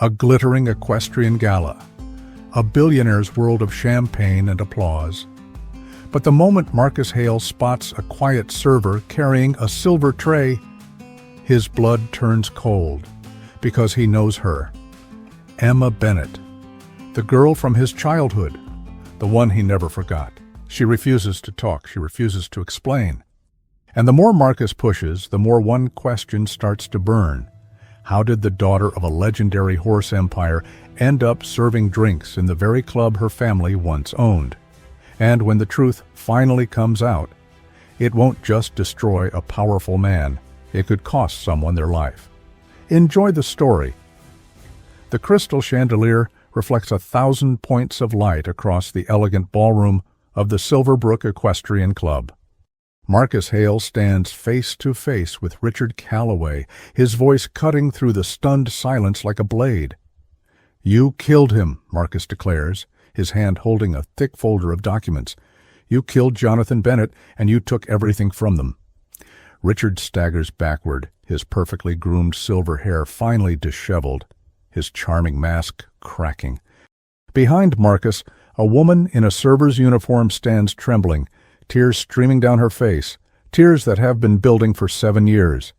a glittering equestrian gala, a billionaire's world of champagne and applause. But the moment Marcus Hale spots a quiet server carrying a silver tray, his blood turns cold, because he knows her. Emma Bennett, the girl from his childhood, the one he never forgot. She refuses to talk, she refuses to explain. And the more Marcus pushes, the more one question starts to burn. How did the daughter of a legendary horse empire end up serving drinks in the very club her family once owned? And when the truth finally comes out, it won't just destroy a powerful man, it could cost someone their life. Enjoy the story. The crystal chandelier reflects 1,000 points of light across the elegant ballroom of the Silverbrook Equestrian Club. Marcus Hale stands face to face with Richard Calloway, his voice cutting through the stunned silence like a blade. "You killed him," Marcus declares, his hand holding a thick folder of documents. "You killed Jonathan Bennett, and you took everything from them." Richard staggers backward, his perfectly groomed silver hair finely disheveled, his charming mask cracking. Behind Marcus, a woman in a server's uniform stands trembling, tears streaming down her face, tears that have been building for 7 years.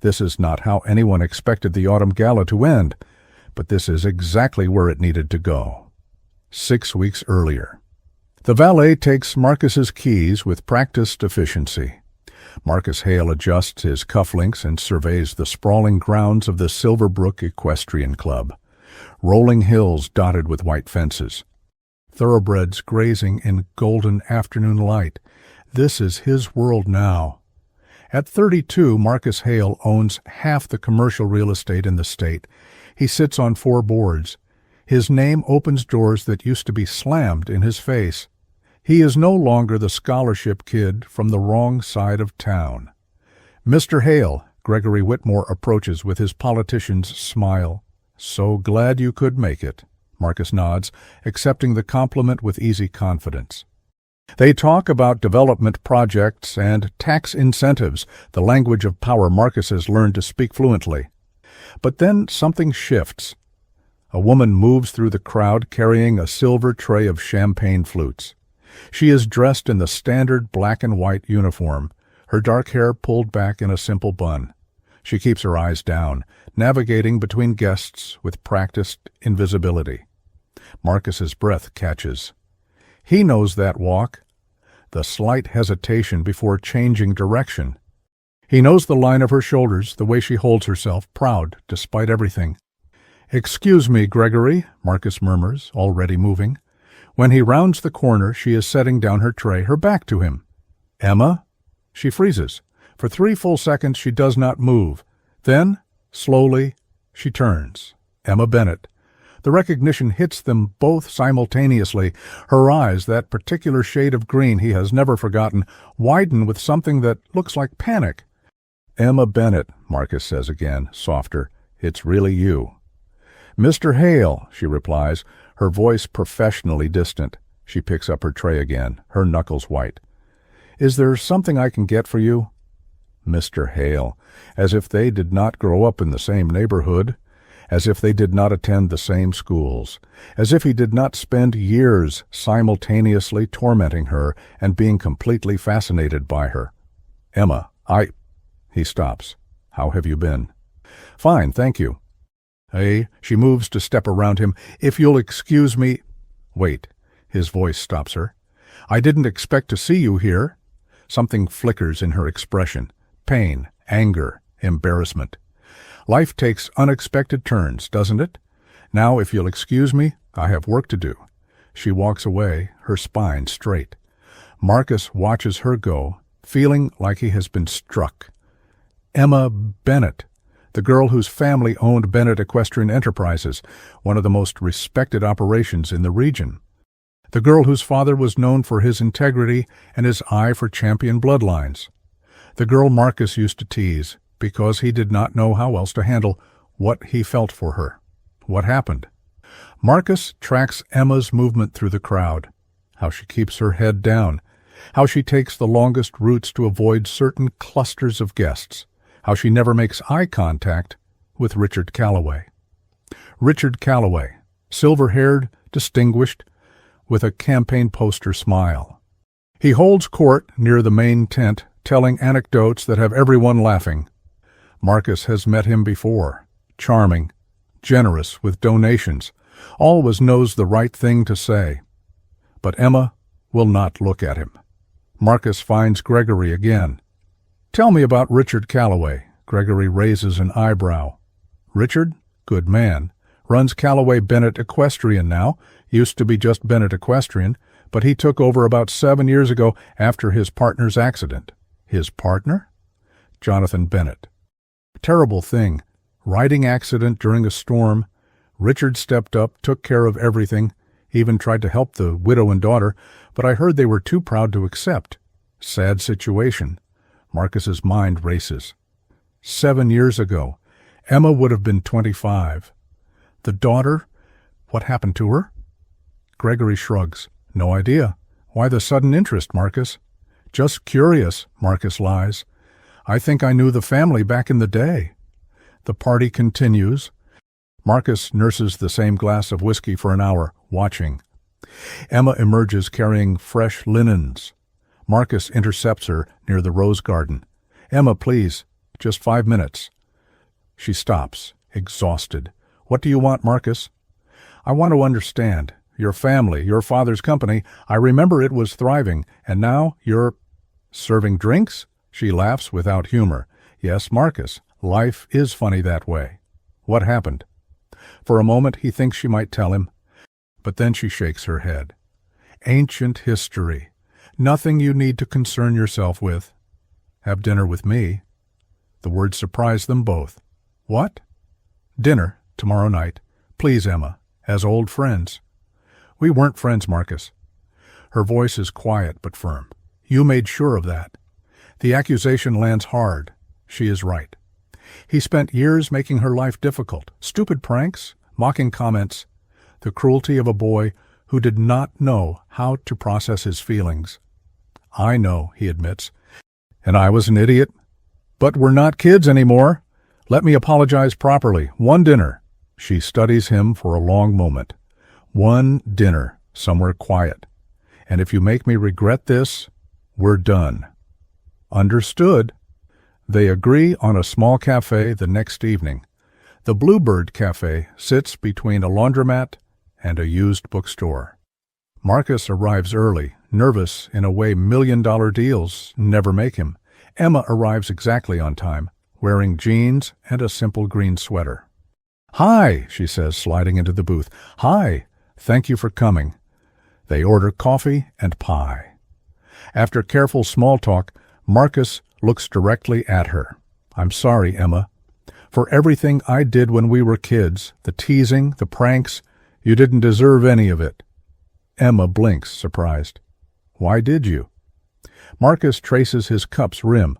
This is not how anyone expected the autumn gala to end, but this is exactly where it needed to go. 6 weeks earlier. The valet takes Marcus's keys with practiced efficiency. Marcus Hale adjusts his cufflinks and surveys the sprawling grounds of the Silverbrook Equestrian Club. Rolling hills dotted with white fences. Thoroughbreds grazing in golden afternoon light. This is his world now. At 32, Marcus Hale owns half the commercial real estate in the state. He sits on 4 boards. His name opens doors that used to be slammed in his face. He is no longer the scholarship kid from the wrong side of town. "Mr. Hale," Gregory Whitmore approaches with his politician's smile. "So glad you could make it." Marcus nods, accepting the compliment with easy confidence. They talk about development projects and tax incentives, the language of power Marcus has learned to speak fluently. But then something shifts. A woman moves through the crowd carrying a silver tray of champagne flutes. She is dressed in the standard black and white uniform, her dark hair pulled back in a simple bun. She keeps her eyes down, navigating between guests with practiced invisibility. Marcus's breath catches. He knows that walk, the slight hesitation before changing direction. He knows the line of her shoulders, the way she holds herself, proud despite everything. "Excuse me, Gregory," Marcus murmurs, already moving. When he rounds the corner, she is setting down her tray, her back to him. "Emma?" She freezes. For 3 full seconds she does not move. Then, slowly, she turns. Emma Bennett. The recognition hits them both simultaneously. Her eyes, that particular shade of green he has never forgotten, widen with something that looks like panic. "Emma Bennett," Marcus says again, softer. "It's really you." "Mr. Hale," she replies, her voice professionally distant. She picks up her tray again, her knuckles white. "Is there something I can get for you?" Mr. Hale, as if they did not grow up in the same neighborhood, as if they did not attend the same schools, as if he did not spend years simultaneously tormenting her and being completely fascinated by her. "Emma, He stops. "How have you been?" "Fine, thank you." "Hey," she moves to step around him. "If you'll excuse me—" "Wait." His voice stops her. "I didn't expect to see you here." Something flickers in her expression. Pain, anger, embarrassment. Life takes unexpected turns, doesn't it? "Now, if you'll excuse me, I have work to do." She walks away, her spine straight. Marcus watches her go, feeling like he has been struck. Emma Bennett, the girl whose family owned Bennett Equestrian Enterprises, one of the most respected operations in the region. The girl whose father was known for his integrity and his eye for champion bloodlines. The girl Marcus used to tease because he did not know how else to handle what he felt for her. What happened? Marcus tracks Emma's movement through the crowd, how she keeps her head down, how she takes the longest routes to avoid certain clusters of guests, how she never makes eye contact with Richard Calloway. Richard Calloway, silver-haired, distinguished, with a campaign poster smile. He holds court near the main tent, telling anecdotes that have everyone laughing. Marcus has met him before. Charming, generous with donations, always knows the right thing to say. But Emma will not look at him. Marcus finds Gregory again. "Tell me about Richard Calloway." Gregory raises an eyebrow. Richard, good man, runs Calloway Bennett Equestrian now, used to be just Bennett Equestrian, but he took over about 7 years ago after his partner's accident. His partner? Jonathan Bennett. Terrible thing. Riding accident during a storm. Richard stepped up, took care of everything, even tried to help the widow and daughter, but I heard they were too proud to accept. Sad situation. Marcus's mind races. 7 years ago. Emma would have been 25. The daughter? What happened to her? Gregory shrugs. No idea. Why the sudden interest, Marcus? Just curious, Marcus lies. I think I knew the family back in the day. The party continues. Marcus nurses the same glass of whiskey for an hour, watching. Emma emerges carrying fresh linens. Marcus intercepts her near the rose garden. "Emma, please, just 5 minutes." She stops, exhausted. "What do you want, Marcus?" "I want to understand. Your family, your father's company, I remember it was thriving, and now you're serving drinks?" She laughs without humor. "Yes, Marcus, life is funny that way." "What happened?" For a moment he thinks she might tell him, but then she shakes her head. "Ancient history. Nothing you need to concern yourself with." "Have dinner with me." The words surprise them both. "What?" "Dinner, tomorrow night. Please, Emma, as old friends." "We weren't friends, Marcus." Her voice is quiet but firm. "You made sure of that." The accusation lands hard. She is right. He spent years making her life difficult. Stupid pranks, mocking comments, the cruelty of a boy who did not know how to process his feelings. "I know," he admits, "and I was an idiot. But we're not kids anymore. Let me apologize properly. One dinner." She studies him for a long moment. "One dinner, somewhere quiet. And if you make me regret this, we're done." "Understood." They agree on a small cafe the next evening. The Bluebird Cafe sits between a laundromat and a used bookstore. Marcus arrives early, nervous in a way million-dollar deals never make him. Emma arrives exactly on time, wearing jeans and a simple green sweater. "Hi," she says, sliding into the booth. "Hi, thank you for coming." They order coffee and pie. After careful small talk, Marcus looks directly at her. "I'm sorry, Emma. For everything I did when we were kids, the teasing, the pranks, you didn't deserve any of it." Emma blinks, surprised. "Why did you?" Marcus traces his cup's rim.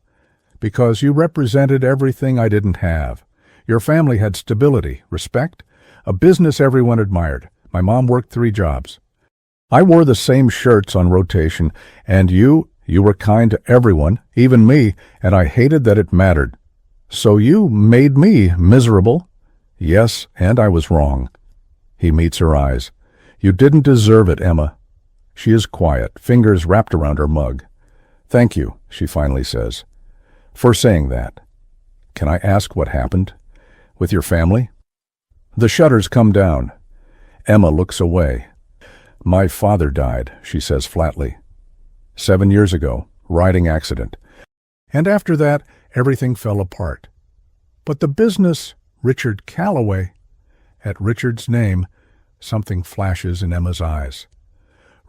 "Because you represented everything I didn't have. Your family had stability, respect, a business everyone admired. My mom worked 3 jobs. I wore the same shirts on rotation, and you were kind to everyone, even me, and I hated that it mattered. So you made me miserable." "Yes, and I was wrong." He meets her eyes. "You didn't deserve it, Emma." She is quiet, fingers wrapped around her mug. "Thank you," she finally says, "for saying that. Can I ask what happened? With your family?" The shutters come down. Emma looks away. "My father died," she says flatly. 7 years ago, riding accident. And after that, everything fell apart. But the business, Richard Calloway, at Richard's name, something flashes in Emma's eyes.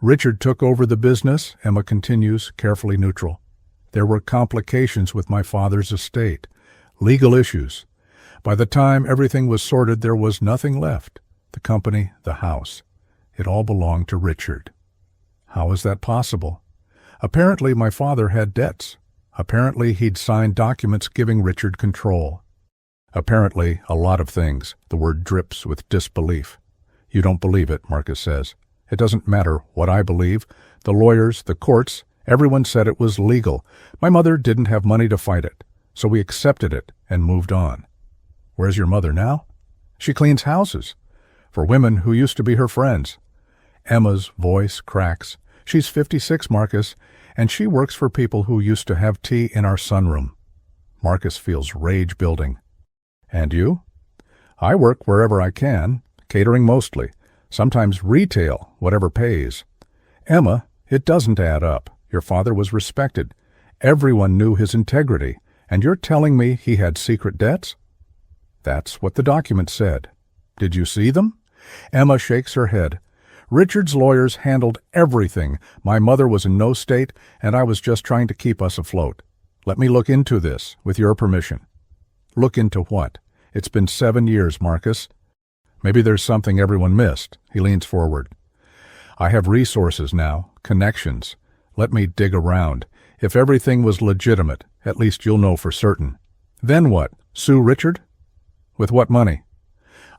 "Richard took over the business," Emma continues, carefully neutral. "There were complications with my father's estate, legal issues. By the time everything was sorted, there was nothing left. The company, the house. It all belonged to Richard." "How is that possible?" "Apparently my father had debts. Apparently he'd signed documents giving Richard control. Apparently a lot of things." The word drips with disbelief. "You don't believe it," Marcus says. "It doesn't matter what I believe. The lawyers, the courts, everyone said it was legal. My mother didn't have money to fight it, so we accepted it and moved on." "Where's your mother now?" "She cleans houses. for women who used to be her friends. Emma's voice cracks. She's 56, Marcus, and she works for people who used to have tea in our sunroom. Marcus feels rage building. And you? I work wherever I can, catering mostly, sometimes retail, whatever pays. Emma, it doesn't add up. Your father was respected. Everyone knew his integrity, and you're telling me he had secret debts? That's what the document said. Did you see them? Emma shakes her head. Richard's lawyers handled everything. My mother was in no state, and I was just trying to keep us afloat. Let me look into this, with your permission. Look into what? It's been 7 years, Marcus. Maybe there's something everyone missed. He leans forward. I have resources now, connections. Let me dig around. If everything was legitimate, at least you'll know for certain. Then what? Sue Richard? With what money?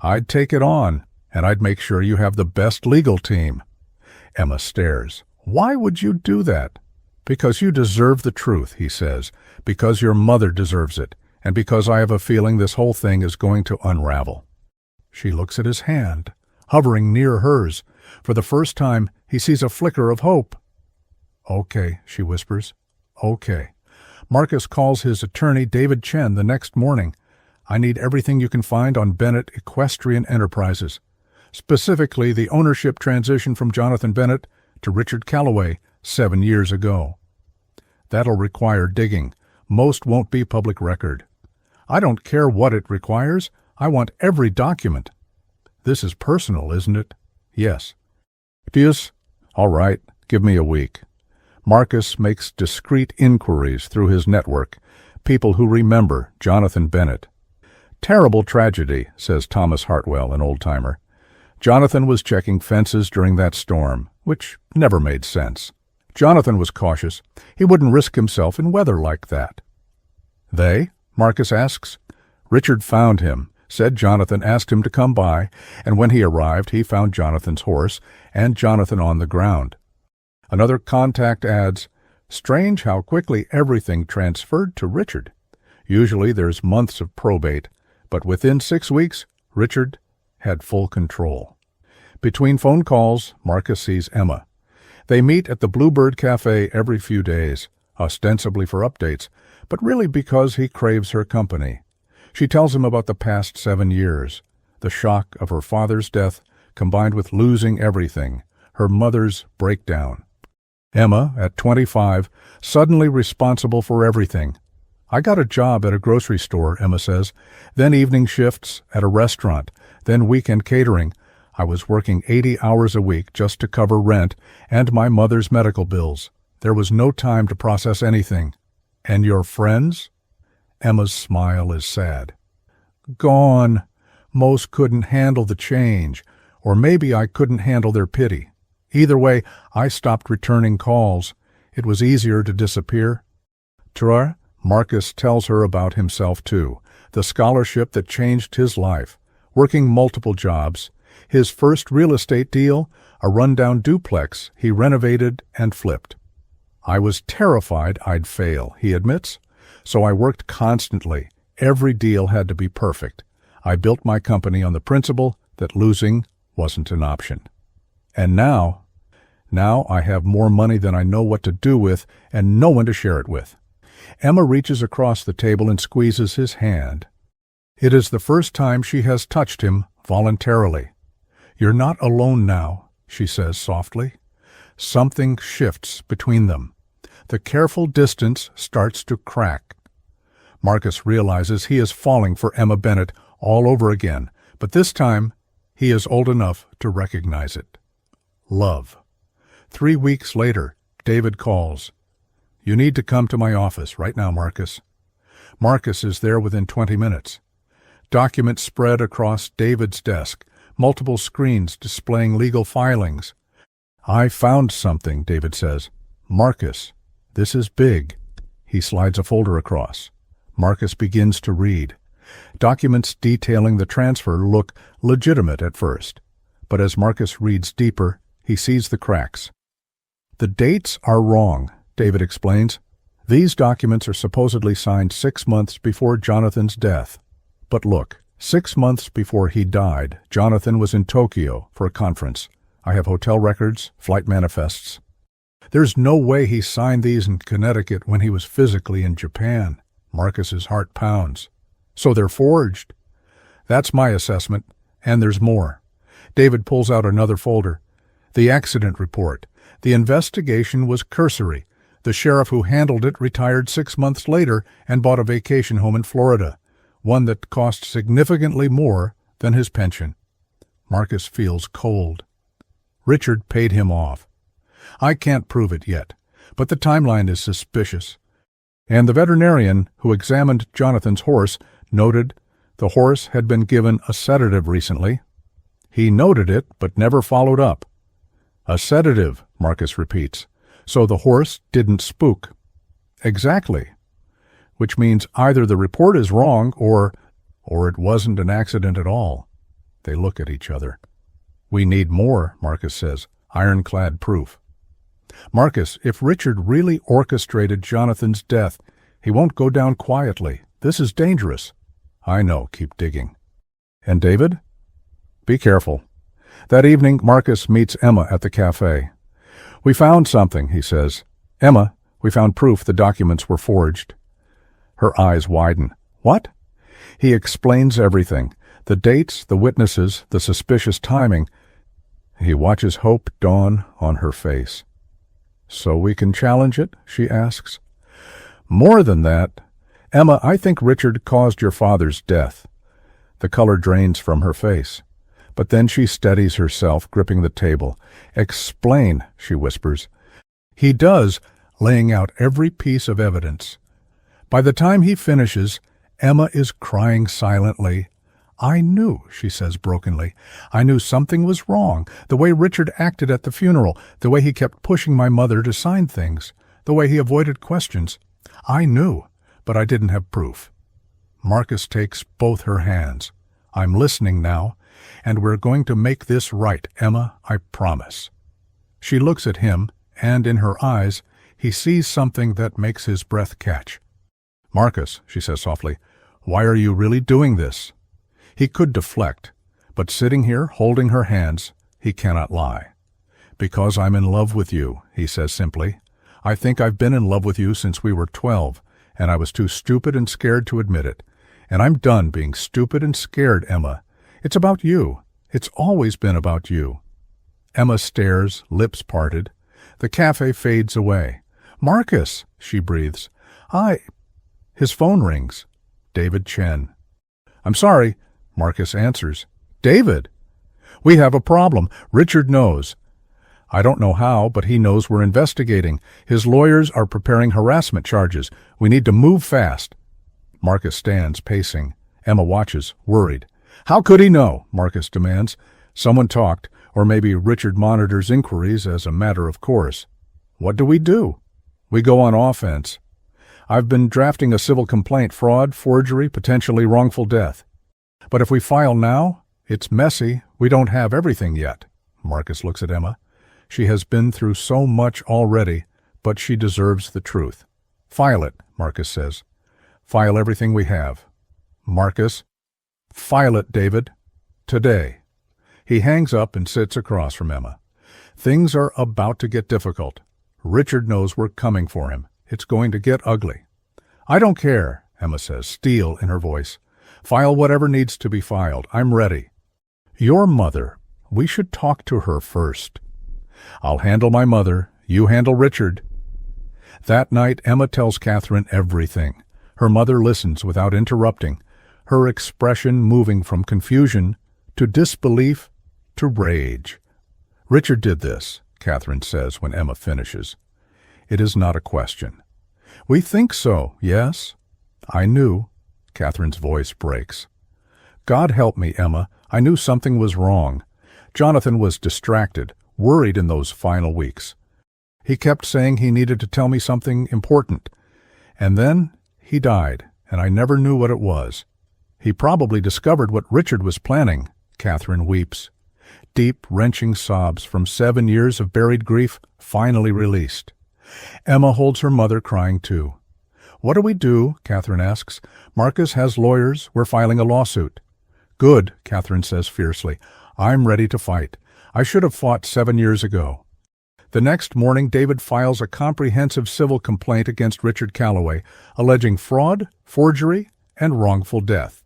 I'd take it on, and I'd make sure you have the best legal team. Emma stares. Why would you do that? Because you deserve the truth, he says. Because your mother deserves it, and because I have a feeling this whole thing is going to unravel. She looks at his hand, hovering near hers. For the first time, he sees a flicker of hope. Okay, she whispers. Okay. Marcus calls his attorney, David Chen, the next morning. I need everything you can find on Bennett Equestrian Enterprises, specifically the ownership transition from Jonathan Bennett to Richard Calloway 7 years ago. That'll require digging. Most won't be public record. I don't care what it requires. I want every document. This is personal, isn't it? Yes. Pius? All right, give me a week. Marcus makes discreet inquiries through his network, people who remember Jonathan Bennett. Terrible tragedy, says Thomas Hartwell, an old-timer. Jonathan was checking fences during that storm, which never made sense. Jonathan was cautious. He wouldn't risk himself in weather like that. They? Marcus asks. Richard found him, said Jonathan asked him to come by, and when he arrived he found Jonathan's horse and Jonathan on the ground. Another contact adds, strange how quickly everything transferred to Richard. Usually there's months of probate, but within 6 weeks, Richard had full control. Between phone calls, Marcus sees Emma. They meet at the Bluebird Cafe every few days, ostensibly for updates, but really because he craves her company. She tells him about the past 7 years, the shock of her father's death combined with losing everything, her mother's breakdown. Emma, at 25, suddenly responsible for everything. I got a job at a grocery store, Emma says, then evening shifts at a restaurant, then weekend catering. I was working 80 hours a week just to cover rent and my mother's medical bills. There was no time to process anything. And your friends? Emma's smile is sad. Gone. Most couldn't handle the change, or maybe I couldn't handle their pity. Either way, I stopped returning calls. It was easier to disappear. Troy, Marcus tells her about himself too, the scholarship that changed his life, working multiple jobs, his first real estate deal, a rundown duplex he renovated and flipped. I was terrified I'd fail, he admits, so I worked constantly. Every deal had to be perfect. I built my company on the principle that losing wasn't an option. And now I have more money than I know what to do with and no one to share it with. Emma reaches across the table and squeezes his hand. It is the first time she has touched him voluntarily. You're not alone now, she says softly. Something shifts between them. The careful distance starts to crack. Marcus realizes he is falling for Emma Bennett all over again, but this time he is old enough to recognize it. Love. 3 weeks later, David calls. You need to come to my office right now, Marcus. Marcus is there within 20 minutes. Documents spread across David's desk, multiple screens displaying legal filings. I found something, David says. Marcus, this is big. He slides a folder across. Marcus begins to read. Documents detailing the transfer look legitimate at first, but as Marcus reads deeper, he sees the cracks. The dates are wrong, David explains. These documents are supposedly signed 6 months before Jonathan's death. But look, 6 months before he died, Jonathan was in Tokyo for a conference. I have hotel records, flight manifests. There's no way he signed these in Connecticut when he was physically in Japan. Marcus's heart pounds. So they're forged. That's my assessment, and there's more. David pulls out another folder. The accident report. The investigation was cursory. The sheriff who handled it retired 6 months later and bought a vacation home in Florida, one that cost significantly more than his pension. Marcus feels cold. Richard paid him off. I can't prove it yet, but the timeline is suspicious. And the veterinarian who examined Jonathan's horse noted the horse had been given a sedative recently. He noted it, but never followed up. A sedative, Marcus repeats. So the horse didn't spook. Exactly. Which means either the report is wrong or it wasn't an accident at all. They look at each other. We need more, Marcus says. Ironclad proof. Marcus, if Richard really orchestrated Jonathan's death, he won't go down quietly. This is dangerous. I know, keep digging. And David? Be careful. That evening, Marcus meets Emma at the cafe. We found something, he says. Emma, we found proof the documents were forged. Her eyes widen. What? He explains everything. The dates, the witnesses, the suspicious timing. He watches hope dawn on her face. So we can challenge it, she asks. More than that. Emma, I think Richard caused your father's death. The color drains from her face. But then she steadies herself, gripping the table. Explain, she whispers. He does, laying out every piece of evidence. By the time he finishes, Emma is crying silently. I knew, she says brokenly. I knew something was wrong. The way Richard acted at the funeral, the way he kept pushing my mother to sign things, the way he avoided questions. I knew, but I didn't have proof. Marcus takes both her hands. I'm listening now, and we're going to make this right, Emma, I promise. She looks at him, and in her eyes, he sees something that makes his breath catch. Marcus, she says softly, why are you really doing this? He could deflect, but sitting here, holding her hands, he cannot lie. Because I'm in love with you, he says simply. I think I've been in love with you since we were 12, and I was too stupid and scared to admit it. And I'm done being stupid and scared, Emma. It's about you. It's always been about you. Emma stares, lips parted. The cafe fades away. Marcus, she breathes. His phone rings. David Chen. I'm sorry, Marcus answers. David! We have a problem. Richard knows. I don't know how, but he knows we're investigating. His lawyers are preparing harassment charges. We need to move fast. Marcus stands, pacing. Emma watches, worried. How could he know? Marcus demands. Someone talked, or maybe Richard monitors inquiries as a matter of course. What do? We go on offense. I've been drafting a civil complaint, fraud, forgery, potentially wrongful death. But if we file now, it's messy. We don't have everything yet. Marcus looks at Emma. She has been through so much already, but she deserves the truth. File it, Marcus says. File everything we have. Marcus. File it, David. Today. He hangs up and sits across from Emma. Things are about to get difficult. Richard knows we're coming for him. It's going to get ugly. I don't care, Emma says, steel in her voice. File whatever needs to be filed. I'm ready. Your mother. We should talk to her first. I'll handle my mother. You handle Richard. That night, Emma tells Catherine everything. Her mother listens without interrupting, her expression moving from confusion to disbelief to rage. Richard did this, Catherine says when Emma finishes. It is not a question. We think so, yes? I knew. Catherine's voice breaks. God help me, Emma. I knew something was wrong. Jonathan was distracted, worried in those final weeks. He kept saying he needed to tell me something important. And then he died, and I never knew what it was. He probably discovered what Richard was planning. Catherine weeps. Deep, wrenching sobs from 7 years of buried grief finally released. Emma holds her mother, crying too. What do we do? Catherine asks. Marcus has lawyers. We're filing a lawsuit. Good, Catherine says fiercely. I'm ready to fight. I should have fought 7 years ago. The next morning, David files a comprehensive civil complaint against Richard Calloway, alleging fraud, forgery, and wrongful death.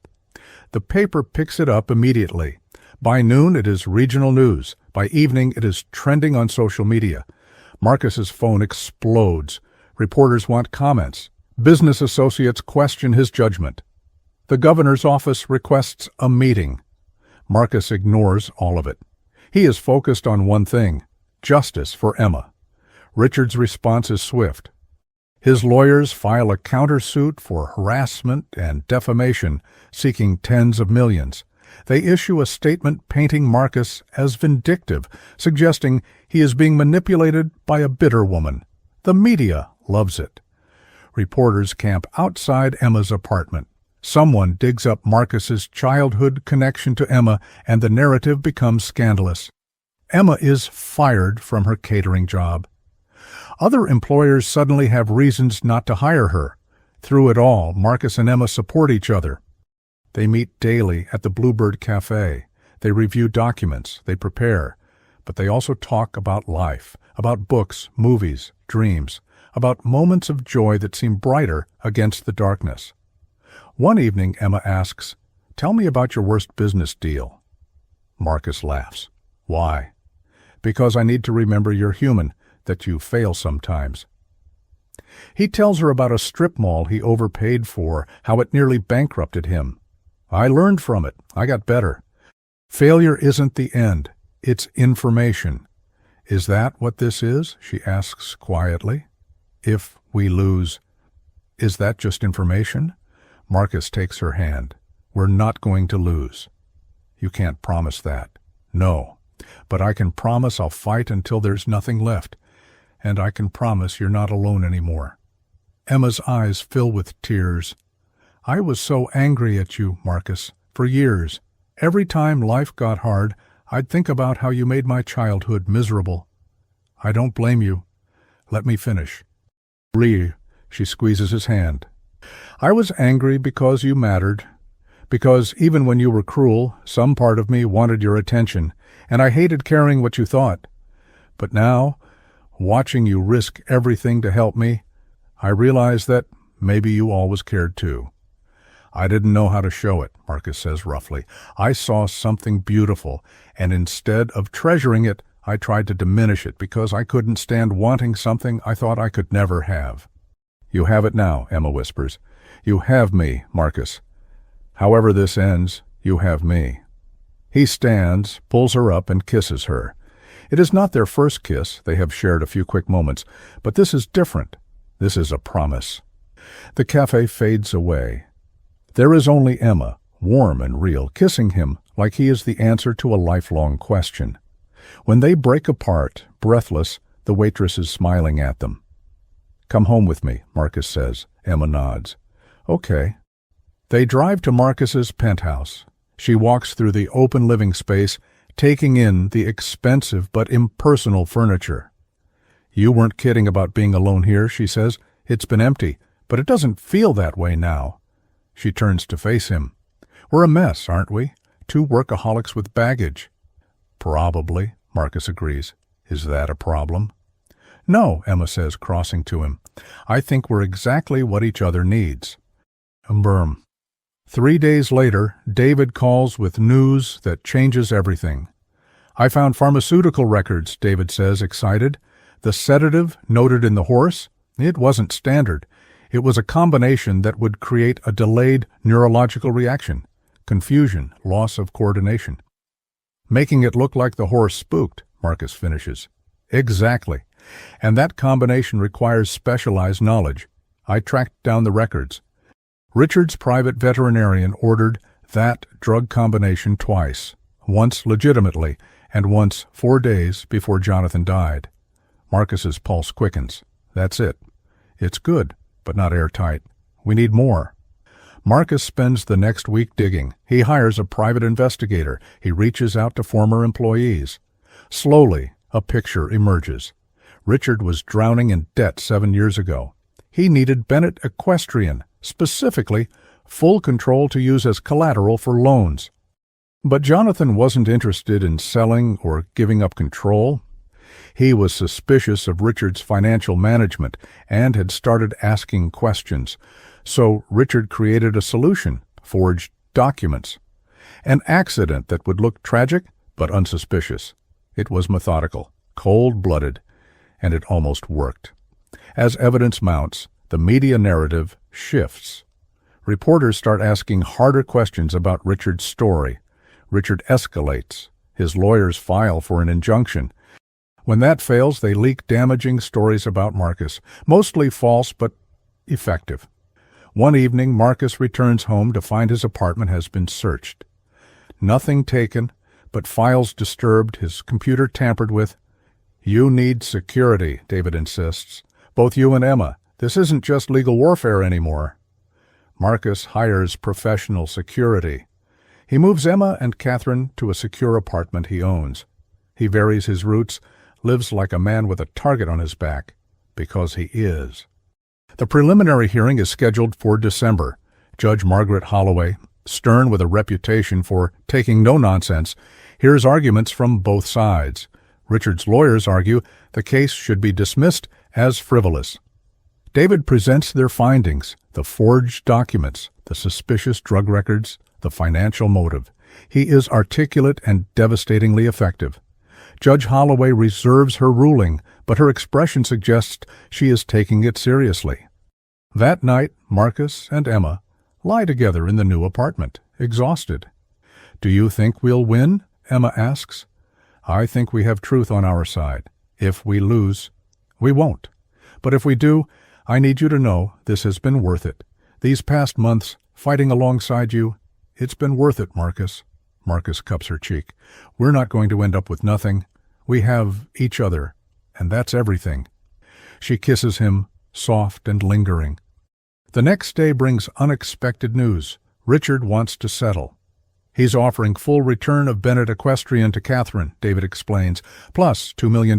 The paper picks it up immediately. By noon, it is regional news. By evening, it is trending on social media. Marcus's phone explodes. Reporters want comments. Business associates question his judgment. The governor's office requests a meeting. Marcus ignores all of it. He is focused on one thing: justice for Emma. Richard's response is swift. His lawyers file a countersuit for harassment and defamation, seeking tens of millions. They issue a statement painting Marcus as vindictive, suggesting he is being manipulated by a bitter woman. The media loves it. Reporters camp outside Emma's apartment. Someone digs up Marcus's childhood connection to Emma, and the narrative becomes scandalous. Emma is fired from her catering job. Other employers suddenly have reasons not to hire her. Through it all, Marcus and Emma support each other. They meet daily at the Bluebird Cafe. They review documents. They prepare. But they also talk about life, about books, movies, dreams, about moments of joy that seem brighter against the darkness. One evening, Emma asks, "Tell me about your worst business deal." Marcus laughs. "Why?" "Because I need to remember you're human, that you fail sometimes." He tells her about a strip mall he overpaid for, how it nearly bankrupted him. "I learned from it. I got better." Failure isn't the end. It's information. "Is that what this is?" she asks quietly. "If we lose, is that just information?" Marcus takes her hand. "We're not going to lose." "You can't promise that." "No. But I can promise I'll fight until there's nothing left. And I can promise you're not alone anymore." Emma's eyes fill with tears. "I was so angry at you, Marcus, for years. Every time life got hard, I'd think about how you made my childhood miserable. I don't blame you. Let me finish." She squeezes his hand. "I was angry because you mattered. Because even when you were cruel, some part of me wanted your attention, and I hated caring what you thought. But now, watching you risk everything to help me, I realize that maybe you always cared too." "I didn't know how to show it," Marcus says roughly. "I saw something beautiful, and instead of treasuring it, I tried to diminish it because I couldn't stand wanting something I thought I could never have." "You have it now," Emma whispers. "You have me, Marcus. However this ends, you have me." He stands, pulls her up, and kisses her. It is not their first kiss. They have shared a few quick moments, but this is different. This is a promise. The cafe fades away. There is only Emma, warm and real, kissing him like he is the answer to a lifelong question. When they break apart, breathless, the waitress is smiling at them. "Come home with me," Marcus says. Emma nods. "Okay." They drive to Marcus's penthouse. She walks through the open living space, taking in the expensive but impersonal furniture. "You weren't kidding about being alone here," she says. "It's been empty, but it doesn't feel that way now." She turns to face him. "We're a mess, aren't we? Two workaholics with baggage." "Probably," Marcus agrees. "Is that a problem?" "No," Emma says, crossing to him. "I think we're exactly what each other needs." 3 days later, David calls with news that changes everything. "I found pharmaceutical records," David says, excited. "The sedative noted in the horse, it wasn't standard. It was a combination that would create a delayed neurological reaction, confusion, loss of coordination." "Making it look like the horse spooked," Marcus finishes. "Exactly. And that combination requires specialized knowledge. I tracked down the records. Richard's private veterinarian ordered that drug combination twice, once legitimately, and once 4 days before Jonathan died." Marcus's pulse quickens. "That's it. It's good, but not airtight. We need more." Marcus spends the next week digging. He hires a private investigator. He reaches out to former employees. Slowly, a picture emerges. Richard was drowning in debt 7 years ago. He needed Bennett Equestrian, specifically full control to use as collateral for loans. But Jonathan wasn't interested in selling or giving up control. He was suspicious of Richard's financial management and had started asking questions. So Richard created a solution, forged documents. An accident that would look tragic but unsuspicious. It was methodical, cold-blooded, and it almost worked. As evidence mounts, the media narrative shifts. Reporters start asking harder questions about Richard's story. Richard escalates. His lawyers file for an injunction. When that fails, they leak damaging stories about Marcus, mostly false but effective. One evening, Marcus returns home to find his apartment has been searched. Nothing taken, but files disturbed, his computer tampered with. "You need security," David insists. "Both you and Emma. This isn't just legal warfare anymore." Marcus hires professional security. He moves Emma and Catherine to a secure apartment he owns. He varies his routes, lives like a man with a target on his back, because he is. The preliminary hearing is scheduled for December. Judge Margaret Holloway, stern with a reputation for taking no nonsense, hears arguments from both sides. Richard's lawyers argue the case should be dismissed as frivolous. David presents their findings, the forged documents, the suspicious drug records, the financial motive. He is articulate and devastatingly effective. Judge Holloway reserves her ruling, but her expression suggests she is taking it seriously. That night, Marcus and Emma lie together in the new apartment, exhausted. "Do you think we'll win?" Emma asks. "I think we have truth on our side. If we lose, we won't. But if we do, I need you to know this has been worth it. These past months, fighting alongside you, it's been worth it, Marcus." Marcus cups her cheek. "We're not going to end up with nothing. We have each other, and that's everything." She kisses him, soft and lingering. The next day brings unexpected news. Richard wants to settle. He's offering full return of Bennett Equestrian to Catherine, David explains, plus $2 million.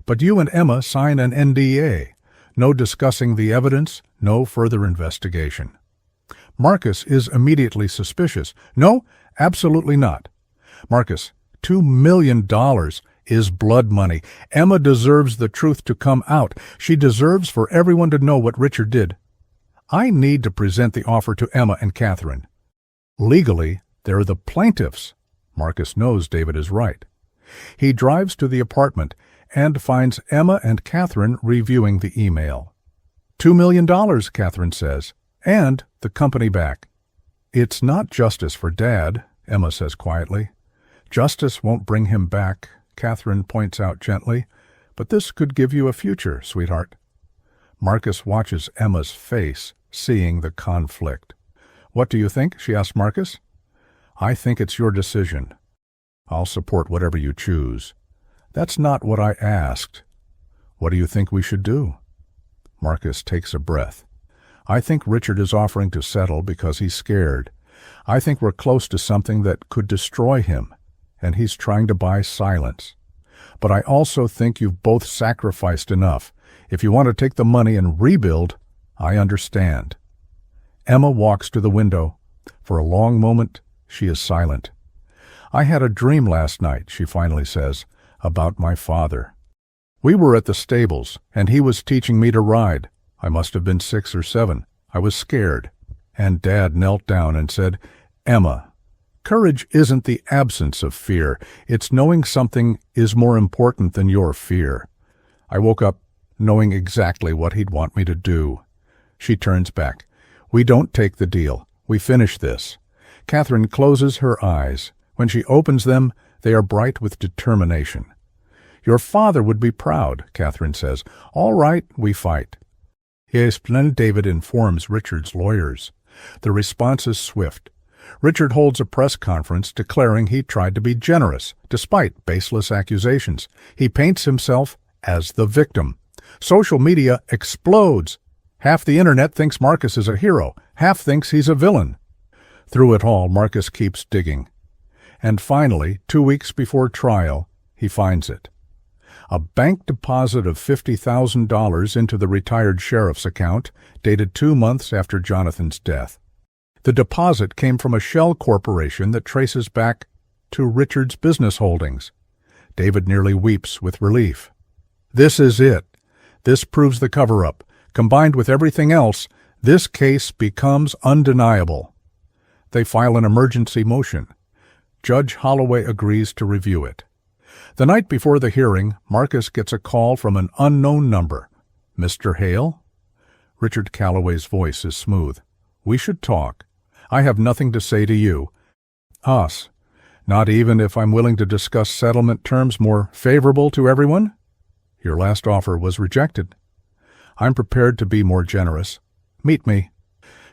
But you and Emma sign an NDA. No discussing the evidence, no further investigation. Marcus is immediately suspicious. "No, absolutely not." "Marcus, $2 million is blood money. Emma deserves the truth to come out. She deserves for everyone to know what Richard did. I need to present the offer to Emma and Catherine. Legally, they're the plaintiffs." Marcus knows David is right. He drives to the apartment and finds Emma and Catherine reviewing the email. $2 million, Catherine says, and the company back. "It's not justice for Dad," Emma says quietly. "Justice won't bring him back," Catherine points out gently, "but this could give you a future, sweetheart." Marcus watches Emma's face, seeing the conflict. "What do you think?" she asks Marcus. "I think it's your decision. I'll support whatever you choose." "That's not what I asked." "What do you think we should do?" Marcus takes a breath. "I think Richard is offering to settle because he's scared. I think we're close to something that could destroy him, and he's trying to buy silence. But I also think you've both sacrificed enough. If you want to take the money and rebuild, I understand." Emma walks to the window. For a long moment, she is silent. "I had a dream last night," she finally says, "about my father. We were at the stables, and he was teaching me to ride. I must have been 6 or 7. I was scared. And Dad knelt down and said, 'Emma, courage isn't the absence of fear. It's knowing something is more important than your fear.' I woke up knowing exactly what he'd want me to do." She turns back. "We don't take the deal. We finish this." Catherine closes her eyes. When she opens them, they are bright with determination. "Your father would be proud," Catherine says. "All right, we fight." Then David informs Richard's lawyers. The response is swift. Richard holds a press conference declaring he tried to be generous, despite baseless accusations. He paints himself as the victim. Social media explodes. Half the internet thinks Marcus is a hero. Half thinks he's a villain. Through it all, Marcus keeps digging. And finally, 2 weeks before trial, he finds it. A bank deposit of $50,000 into the retired sheriff's account, dated 2 months after Jonathan's death. The deposit came from a shell corporation that traces back to Richard's business holdings. David nearly weeps with relief. This is it. This proves the cover-up. Combined with everything else, this case becomes undeniable. They file an emergency motion. Judge Holloway agrees to review it. The night before the hearing, Marcus gets a call from an unknown number. "Mr. Hale?" Richard Calloway's voice is smooth. "We should talk. I have nothing to say to you." "Us? Not even if I'm willing to discuss settlement terms more favorable to everyone?" "Your last offer was rejected." "I'm prepared to be more generous. Meet me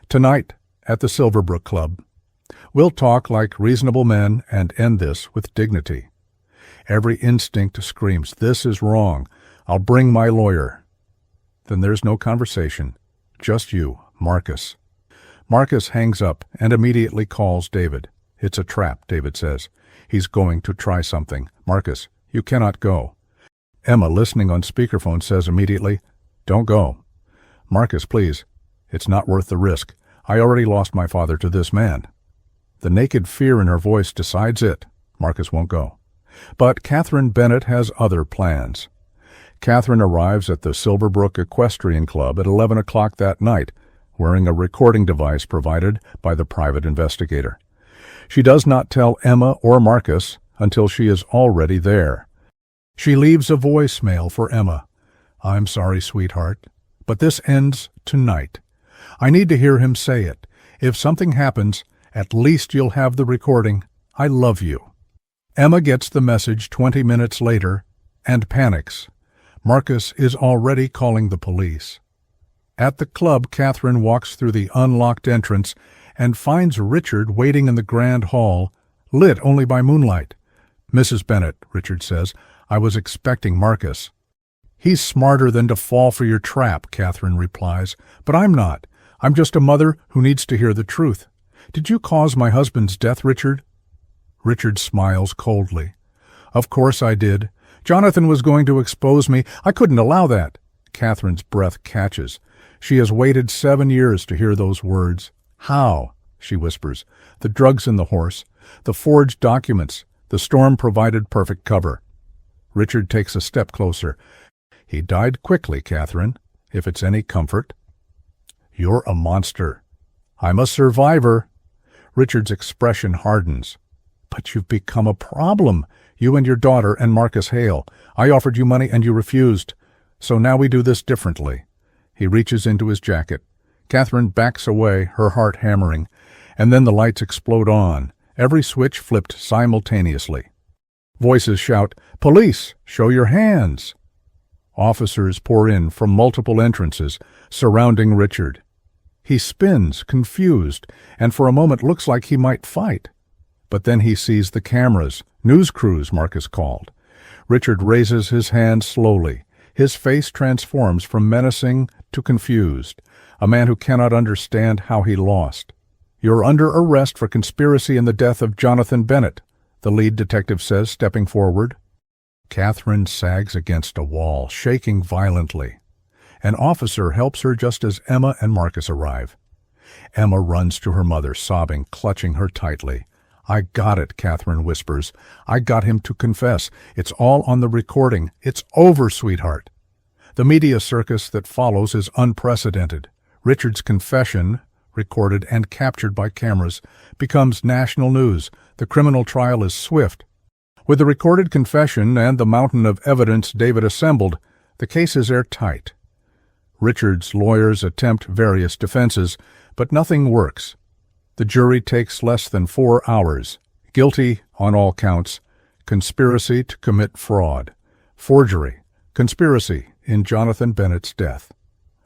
tonight at the Silverbrook Club. We'll talk like reasonable men and end this with dignity." Every instinct screams, "This is wrong. I'll bring my lawyer." Then there's no conversation. Just you, Marcus. Marcus hangs up and immediately calls David. "It's a trap," David says. "He's going to try something. Marcus, you cannot go." Emma, listening on speakerphone, says immediately, "Don't go." "Marcus, please. It's not worth the risk. I already lost my father to this man." The naked fear in her voice decides it. Marcus won't go. But Catherine Bennett has other plans. Catherine arrives at the Silverbrook Equestrian Club at 11 o'clock that night, wearing a recording device provided by the private investigator. She does not tell Emma or Marcus until she is already there. She leaves a voicemail for Emma. "I'm sorry, sweetheart, but this ends tonight. I need to hear him say it. If something happens, at least you'll have the recording. I love you." Emma gets the message 20 minutes later and panics. Marcus is already calling the police. At the club, Catherine walks through the unlocked entrance and finds Richard waiting in the grand hall, lit only by moonlight. "Mrs. Bennett," Richard says, "I was expecting Marcus." "He's smarter than to fall for your trap," Catherine replies. "But I'm not. I'm just a mother who needs to hear the truth. Did you cause my husband's death, Richard?" Richard smiles coldly. "Of course I did. Jonathan was going to expose me. I couldn't allow that." Catherine's breath catches. She has waited 7 years to hear those words. "How?" she whispers. "The drugs in the horse, the forged documents, the storm provided perfect cover." Richard takes a step closer. "He died quickly, Catherine, if it's any comfort." "You're a monster." "I'm a survivor." Richard's expression hardens. "But you've become a problem. You and your daughter and Marcus Hale. I offered you money and you refused. So now we do this differently." He reaches into his jacket. Catherine backs away, her heart hammering, and then the lights explode on, every switch flipped simultaneously. Voices shout, "Police, show your hands!" Officers pour in from multiple entrances, surrounding Richard. He spins, confused, and for a moment looks like he might fight. But then he sees the cameras. "News crews," Marcus called. Richard raises his hand slowly. His face transforms from menacing to confused, a man who cannot understand how he lost. "You're under arrest for conspiracy in the death of Jonathan Bennett," the lead detective says, stepping forward. Catherine sags against a wall, shaking violently. An officer helps her just as Emma and Marcus arrive. Emma runs to her mother, sobbing, clutching her tightly. "I got it," Catherine whispers. "I got him to confess. It's all on the recording. It's over, sweetheart." The media circus that follows is unprecedented. Richard's confession, recorded and captured by cameras, becomes national news. The criminal trial is swift. With the recorded confession and the mountain of evidence David assembled, the case is airtight. Richard's lawyers attempt various defenses, but nothing works. The jury takes less than 4 hours. Guilty on all counts. Conspiracy to commit fraud. Forgery. Conspiracy in Jonathan Bennett's death.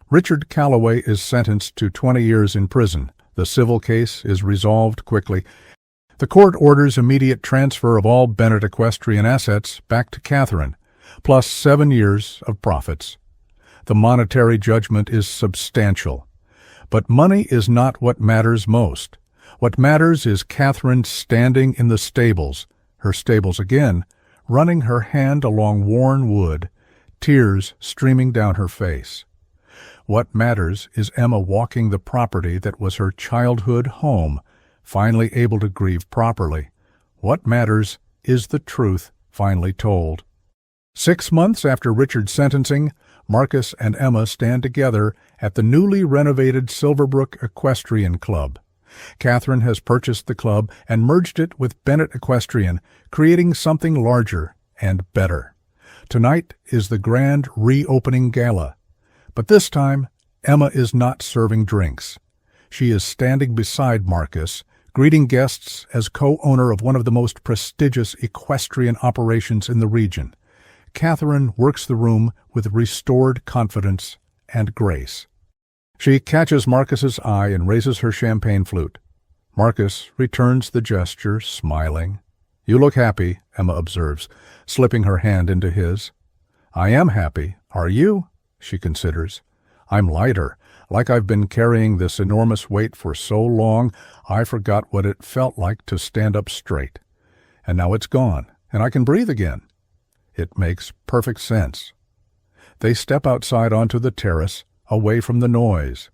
Richard Calloway is sentenced to 20 years in prison. The civil case is resolved quickly. The court orders immediate transfer of all Bennett equestrian assets back to Catherine, plus 7 years of profits. The monetary judgment is substantial. But money is not what matters most. What matters is Catherine standing in the stables, her stables again, running her hand along worn wood, tears streaming down her face. What matters is Emma walking the property that was her childhood home, finally able to grieve properly. What matters is the truth finally told. 6 months after Richard's sentencing, Marcus and Emma stand together at the newly renovated Silverbrook Equestrian Club. Catherine has purchased the club and merged it with Bennett Equestrian, creating something larger and better. Tonight is the grand reopening gala. But this time, Emma is not serving drinks. She is standing beside Marcus, greeting guests as co-owner of one of the most prestigious equestrian operations in the region. Catherine works the room with restored confidence and grace. She catches Marcus's eye and raises her champagne flute. Marcus returns the gesture, smiling. "You look happy," Emma observes, slipping her hand into his. "I am happy. Are you?" She considers. "I'm lighter. Like I've been carrying this enormous weight for so long, I forgot what it felt like to stand up straight. And now it's gone, and I can breathe again." It makes perfect sense. They step outside onto the terrace, away from the noise.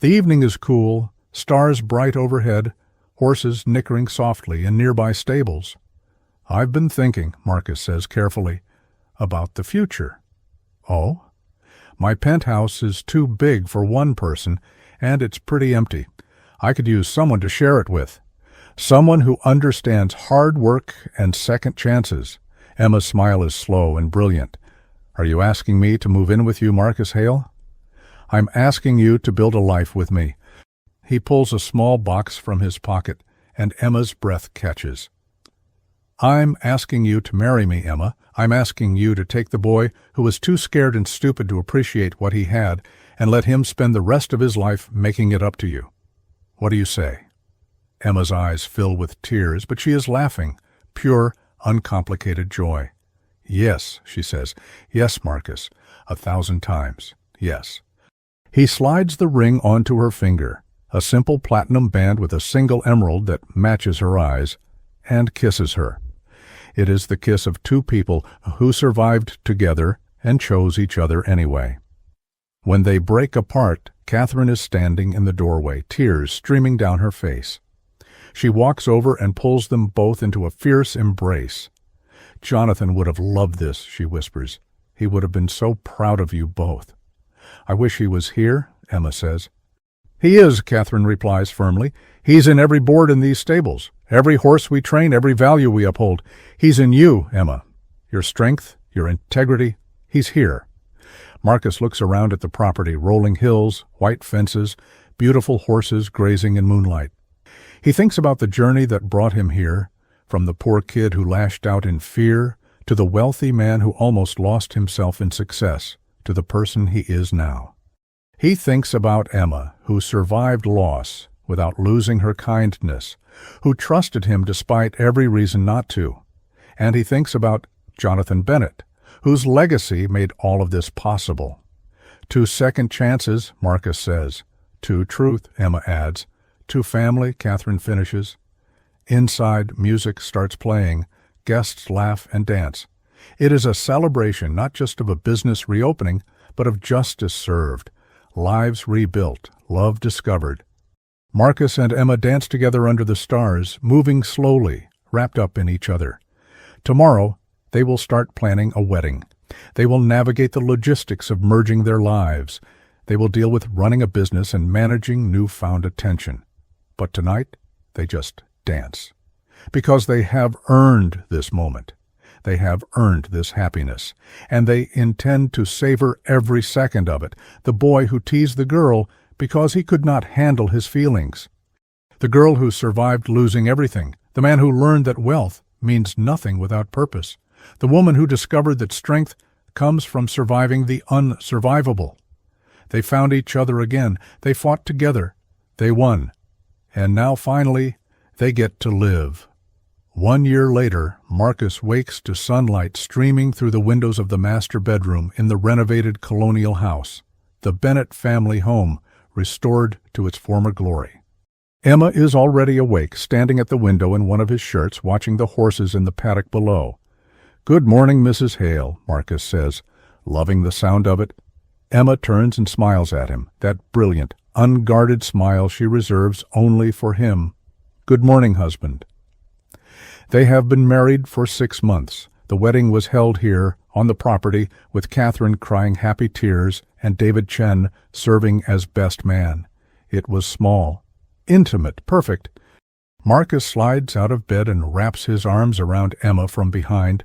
The evening is cool, stars bright overhead, horses nickering softly in nearby stables. "I've been thinking," Marcus says carefully, "about the future." "Oh?" "My penthouse is too big for one person, and it's pretty empty. I could use someone to share it with. Someone who understands hard work and second chances." Emma's smile is slow and brilliant. "Are you asking me to move in with you, Marcus Hale?" "I'm asking you to build a life with me." He pulls a small box from his pocket, and Emma's breath catches. "I'm asking you to marry me, Emma. I'm asking you to take the boy who was too scared and stupid to appreciate what he had and let him spend the rest of his life making it up to you. What do you say?" Emma's eyes fill with tears, but she is laughing, pure, uncomplicated joy. "Yes," she says. "Yes, Marcus. 1,000 times. Yes." He slides the ring onto her finger, a simple platinum band with a single emerald that matches her eyes, and kisses her. It is the kiss of two people who survived together and chose each other anyway. When they break apart, Catherine is standing in the doorway, tears streaming down her face. She walks over and pulls them both into a fierce embrace. "Jonathan would have loved this," she whispers. "He would have been so proud of you both." "I wish he was here," Emma says. "He is," Catherine replies firmly. "He's in every board in these stables, every horse we train, every value we uphold. He's in you, Emma. Your strength, your integrity, he's here." Marcus looks around at the property, rolling hills, white fences, beautiful horses grazing in moonlight. He thinks about the journey that brought him here, from the poor kid who lashed out in fear to the wealthy man who almost lost himself in success, to the person he is now. He thinks about Emma, who survived loss without losing her kindness, who trusted him despite every reason not to. And he thinks about Jonathan Bennett, whose legacy made all of this possible. 2 second chances, Marcus says. 2 truth, Emma adds. 2 family, Catherine finishes. Inside, music starts playing. Guests laugh and dance. It is a celebration not just of a business reopening, but of justice served, lives rebuilt, love discovered. Marcus and Emma dance together under the stars, moving slowly, wrapped up in each other. Tomorrow, they will start planning a wedding. They will navigate the logistics of merging their lives. They will deal with running a business and managing newfound attention. But tonight, they just dance. Because they have earned this moment. They have earned this happiness, and they intend to savor every second of it. The boy who teased the girl because he could not handle his feelings. The girl who survived losing everything. The man who learned that wealth means nothing without purpose. The woman who discovered that strength comes from surviving the unsurvivable. They found each other again. They fought together. They won. And now, finally, they get to live. 1 year later, Marcus wakes to sunlight streaming through the windows of the master bedroom in the renovated colonial house, the Bennett family home, restored to its former glory. Emma is already awake, standing at the window in one of his shirts, watching the horses in the paddock below. "Good morning, Mrs. Hale," Marcus says, loving the sound of it. Emma turns and smiles at him, that brilliant, unguarded smile she reserves only for him. "Good morning, husband." They have been married for 6 months. The wedding was held here, on the property, with Catherine crying happy tears and David Chen serving as best man. It was small, intimate, perfect. Marcus slides out of bed and wraps his arms around Emma from behind,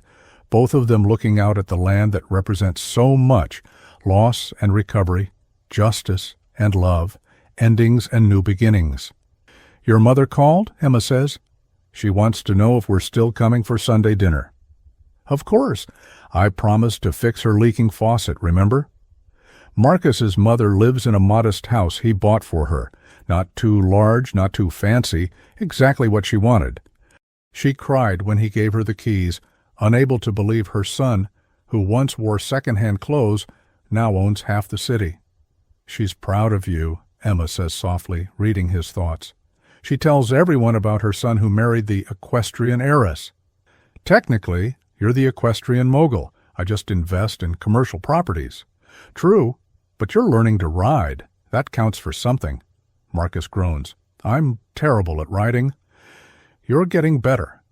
both of them looking out at the land that represents so much: loss and recovery, justice and love, endings and new beginnings. "Your mother called?" Emma says. "She wants to know if we're still coming for Sunday dinner." "Of course. I promised to fix her leaking faucet, remember?" Marcus's mother lives in a modest house he bought for her. Not too large, not too fancy, exactly what she wanted. She cried when he gave her the keys, unable to believe her son, who once wore second-hand clothes, now owns half the city. "She's proud of you," Emma says softly, reading his thoughts. She tells everyone about her son who married the equestrian heiress. "Technically, you're the equestrian mogul. I just invest in commercial properties." "True, but you're learning to ride. That counts for something." Marcus groans. "I'm terrible at riding." "You're getting better.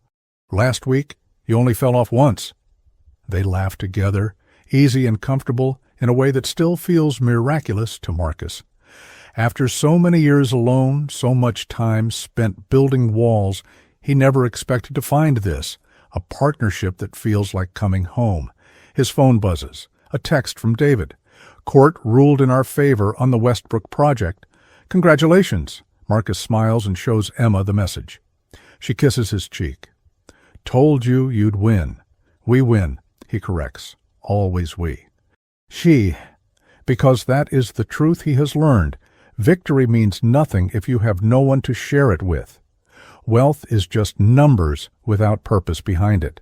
Last week, you only fell off once." They laugh together, easy and comfortable, in a way that still feels miraculous to Marcus. After so many years alone, so much time spent building walls, he never expected to find this, a partnership that feels like coming home. His phone buzzes. A text from David. "Court ruled in our favor on the Westbrook project. Congratulations." Marcus smiles and shows Emma the message. She kisses his cheek. "Told you you'd win." "We win," he corrects. "Always we." She, because that is the truth he has learned. Victory means nothing if you have no one to share it with. Wealth is just numbers without purpose behind it.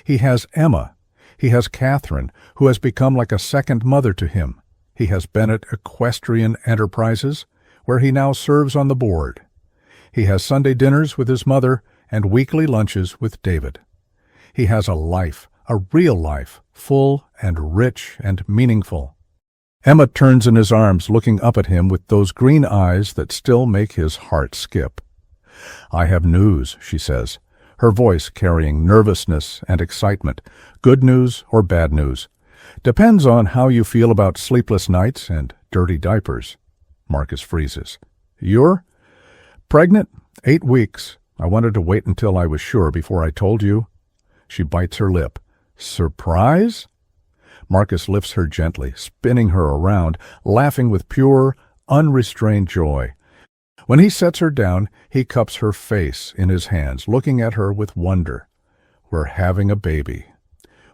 He has Emma. He has Catherine, who has become like a second mother to him. He has Bennett Equestrian Enterprises, where he now serves on the board. He has Sunday dinners with his mother and weekly lunches with David. He has a life, a real life, full and rich and meaningful. Emma turns in his arms, looking up at him with those green eyes that still make his heart skip. "I have news," she says, her voice carrying nervousness and excitement. "Good news or bad news. Depends on how you feel about sleepless nights and dirty diapers." Marcus freezes. "You're pregnant? 8 weeks. I wanted to wait until I was sure before I told you." She bites her lip. "Surprise?" Marcus lifts her gently, spinning her around, laughing with pure, unrestrained joy. When he sets her down, he cups her face in his hands, looking at her with wonder. "We're having a baby."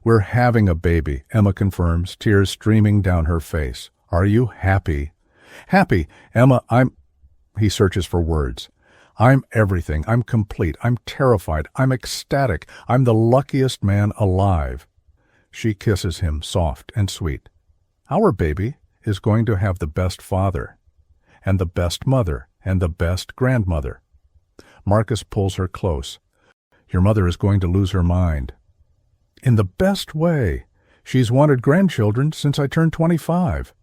"We're having a baby," Emma confirms, tears streaming down her face. "Are you happy?" "Happy, Emma, He searches for words. "I'm everything. I'm complete. I'm terrified. I'm ecstatic. I'm the luckiest man alive." She kisses him, soft and sweet. "Our baby is going to have the best father, and the best mother, and the best grandmother." Marcus pulls her close. "Your mother is going to lose her mind." "In the best way. She's wanted grandchildren since I turned 25.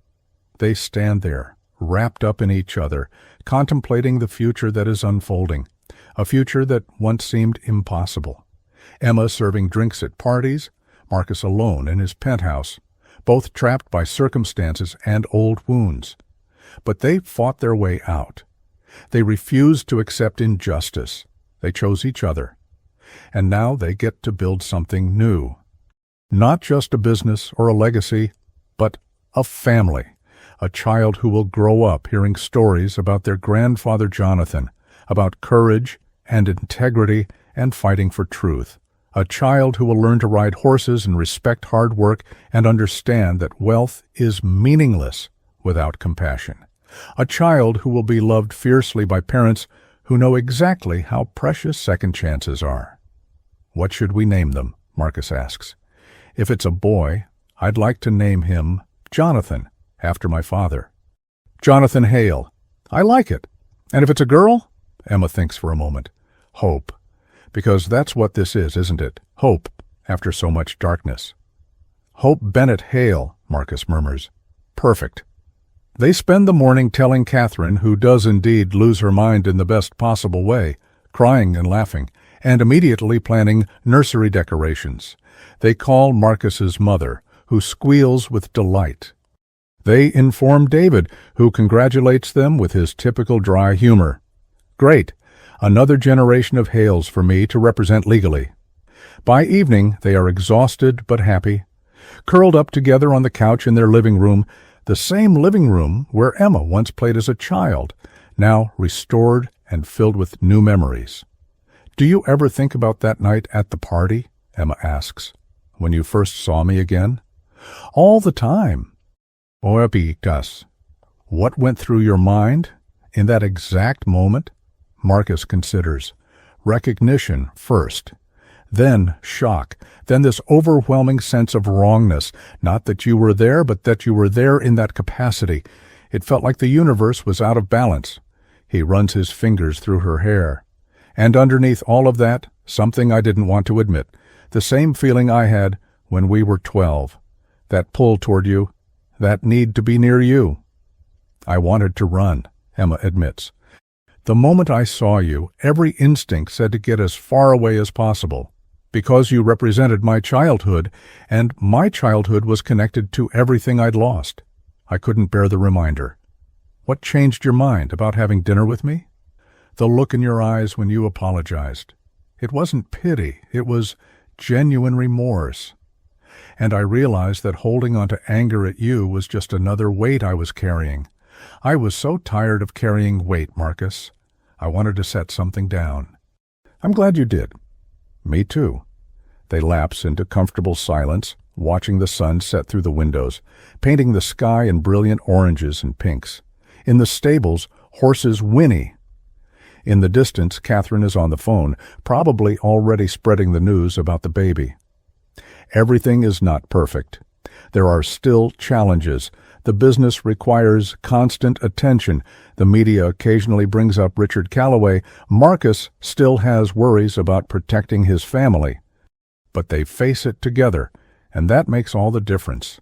They stand there, wrapped up in each other, contemplating the future that is unfolding, a future that once seemed impossible. Emma serving drinks at parties, Marcus alone in his penthouse, both trapped by circumstances and old wounds. But they fought their way out. They refused to accept injustice. They chose each other. And now they get to build something new. Not just a business or a legacy, but a family. A child who will grow up hearing stories about their grandfather Jonathan, about courage and integrity and fighting for truth. A child who will learn to ride horses and respect hard work and understand that wealth is meaningless without compassion. A child who will be loved fiercely by parents who know exactly how precious second chances are. "What should we name them?" Marcus asks. "If it's a boy, I'd like to name him Jonathan, after my father." "Jonathan Hale." "I like it. And if it's a girl?" Emma thinks for a moment. "Hope. Because that's what this is, isn't it? Hope, after so much darkness." "Hope Bennett Hale," Marcus murmurs. Perfect. They spend the morning telling Catherine, who does indeed lose her mind in the best possible way, crying and laughing, and immediately planning nursery decorations. They call Marcus's mother, who squeals with delight. They inform David, who congratulates them with his typical dry humor. Great! Another generation of Hales for me to represent legally. By evening, they are exhausted but happy, curled up together on the couch in their living room, the same living room where Emma once played as a child, now restored and filled with new memories. "Do you ever think about that night at the party?" Emma asks. "When you first saw me again?" "All the time." "Oepitas." "What went through your mind in that exact moment?" Marcus considers. Recognition first, then shock, then this overwhelming sense of wrongness, not that you were there, but that you were there in that capacity. It felt like the universe was out of balance. He runs his fingers through her hair. And underneath all of that, something I didn't want to admit, the same feeling I had when we were 12. That pull toward you, that need to be near you. "I wanted to run," Emma admits. "The moment I saw you, every instinct said to get as far away as possible, because you represented my childhood, and my childhood was connected to everything I'd lost. I couldn't bear the reminder." "What changed your mind about having dinner with me?" "The look in your eyes when you apologized. It wasn't pity, it was genuine remorse. And I realized that holding on to anger at you was just another weight I was carrying. I was so tired of carrying weight, Marcus. I wanted to set something down." "I'm glad you did." "Me too." They lapse into comfortable silence, watching the sun set through the windows, painting the sky in brilliant oranges and pinks. In the stables, horses whinny. In the distance, Catherine is on the phone, probably already spreading the news about the baby. Everything is not perfect. There are still challenges. The business requires constant attention. The media occasionally brings up Richard Calloway. Marcus still has worries about protecting his family. But they face it together, and that makes all the difference.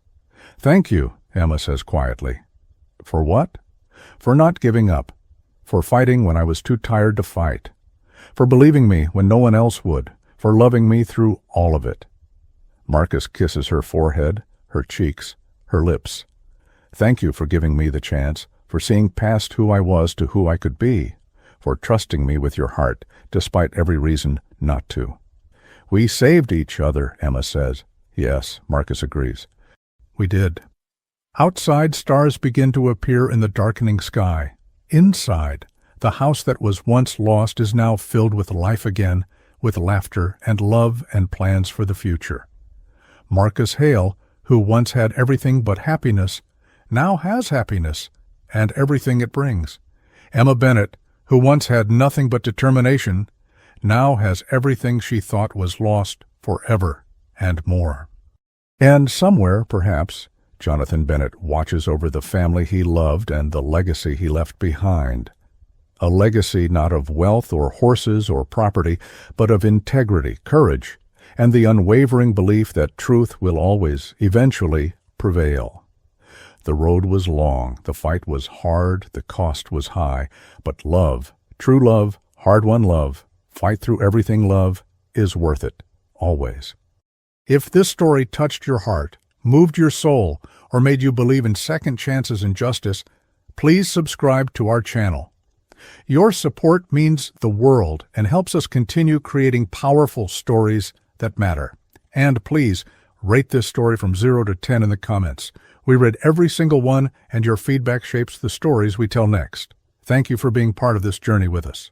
"Thank you," Emma says quietly. "For what?" "For not giving up. For fighting when I was too tired to fight. For believing me when no one else would. For loving me through all of it." Marcus kisses her forehead, her cheeks, her lips. "Thank you for giving me the chance, for seeing past who I was to who I could be, for trusting me with your heart, despite every reason not to." "We saved each other," Emma says. "Yes," Marcus agrees. "We did." Outside, stars begin to appear in the darkening sky. Inside, the house that was once lost is now filled with life again, with laughter and love and plans for the future. Marcus Hale, who once had everything but happiness, now has happiness and everything it brings. Emma Bennett, who once had nothing but determination, now has everything she thought was lost forever and more. And somewhere, perhaps, Jonathan Bennett watches over the family he loved and the legacy he left behind. A legacy not of wealth or horses or property, but of integrity, courage, and the unwavering belief that truth will always, eventually, prevail. The road was long, the fight was hard, the cost was high, but love, true love, hard-won love, fight through everything love, is worth it, always. If this story touched your heart, moved your soul, or made you believe in second chances and justice, please subscribe to our channel. Your support means the world and helps us continue creating powerful stories that matter. And please, rate this story from 0 to 10 in the comments. We read every single one, and your feedback shapes the stories we tell next. Thank you for being part of this journey with us.